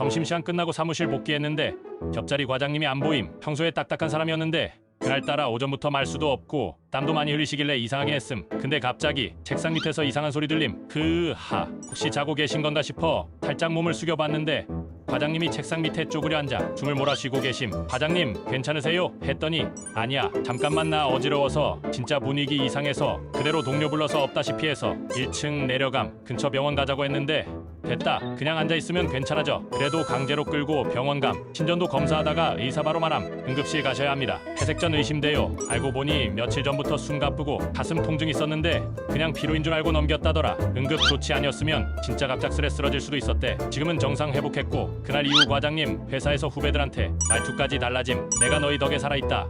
점심시간 끝나고 사무실 복귀했는데 옆자리 과장님이 안 보임. 평소에 딱딱한 사람이었는데 그날따라 오전부터 말수도 없고 땀도 많이 흘리시길래 이상하게 했음. 근데 갑자기 책상 밑에서 이상한 소리 들림. 혹시 자고 계신 건가 싶어 살짝 몸을 숙여봤는데 과장님이 책상 밑에 쪼그려 앉아 줌을 몰아쉬고 계심. 과장님 괜찮으세요? 했더니 아니야 잠깐만 나 어지러워서 진짜 분위기 이상해서 그대로 동료 불러서 없다시피 해서 1층 내려감 근처 병원 가자고 했는데 됐다 그냥 앉아있으면 괜찮아져. 그래도 강제로 끌고 병원 감. 신전도 검사하다가 의사 바로 말함. 응급실 가셔야 합니다. 회색전 의심돼요. 알고 보니 며칠 전부터 숨가쁘고 가슴 통증 있었는데 그냥 피로인 줄 알고 넘겼다더라. 응급 조치 아니었으면 진짜 갑작스레 쓰러질 수도 있었대. 지금은 정상 회복했고 그날 이후 과장님 회사에서 후배들한테 말투까지 달라짐. 내가 너희 덕에 살아있다.